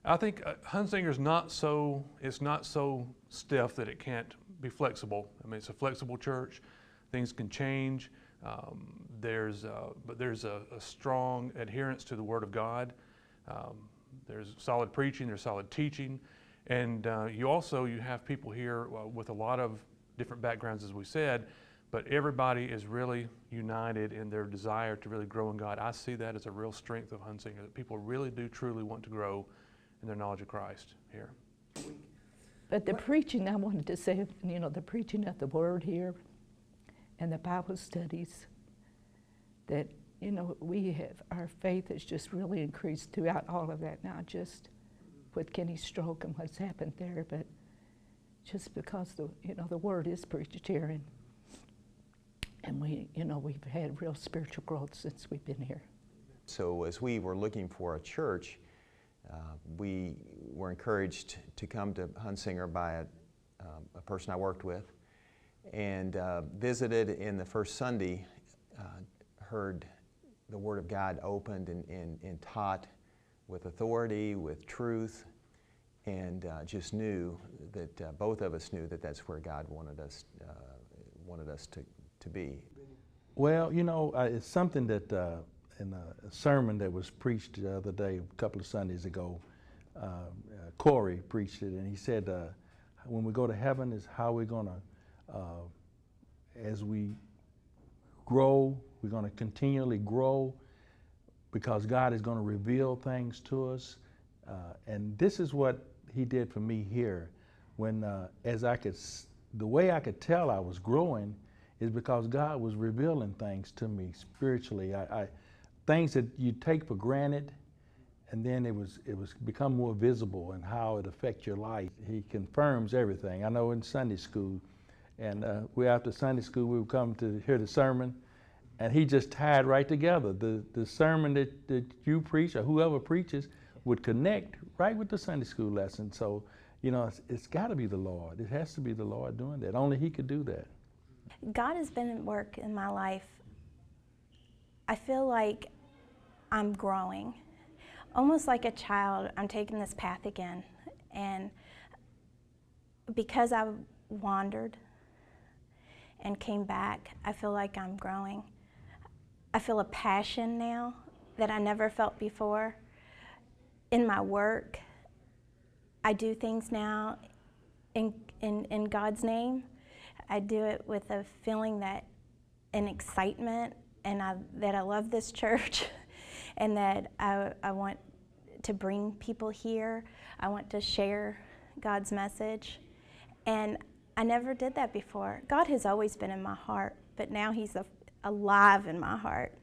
I think Hunsinger's it's not so stiff that it can't be flexible. I mean, it's a flexible church. Things can change. But there's a strong adherence to the Word of God. There's solid preaching, there's solid teaching. And you have people here with a lot of different backgrounds, as we said, but everybody is really united in their desire to really grow in God. I see that as a real strength of Hunsinger, that people really do truly want to grow in their knowledge of Christ here. But the preaching, I wanted to say, the preaching of the Word here and the Bible studies, that, our faith has just really increased throughout all of that, not just with Kenny's stroke and what's happened there, but just because the Word is preached here, and we've had real spiritual growth since we've been here. So as we were looking for a church, we were encouraged to come to Hunsinger by a person I worked with, and visited in the first Sunday, heard the Word of God opened and taught with authority, with truth, and just knew that both of us knew that that's where God wanted us to be. Well, it's something that in a sermon that was preached the other day, a couple of Sundays ago, Corey preached it, and he said, when we go to heaven is how we're going to, as we grow, we're going to continually grow, because God is going to reveal things to us. And this is what he did for me here. When, the way I could tell I was growing is because God was revealing things to me spiritually. Things that you take for granted, and then it was become more visible in how it affects your life. He confirms everything. I know in Sunday school, and after Sunday school, we would come to hear the sermon, and he just tied right together. The sermon that you preach, or whoever preaches, would connect right with the Sunday school lesson. So, it's got to be the Lord. It has to be the Lord doing that. Only he could do that. God has been at work in my life. I feel like I'm growing. Almost like a child, I'm taking this path again. And because I wandered and came back, I feel like I'm growing. I feel a passion now that I never felt before. In my work, I do things now in God's name. I do it with a feeling an excitement, and that I love this church, and that I want to bring people here. I want to share God's message, and I never did that before. God has always been in my heart, but now he's alive in my heart.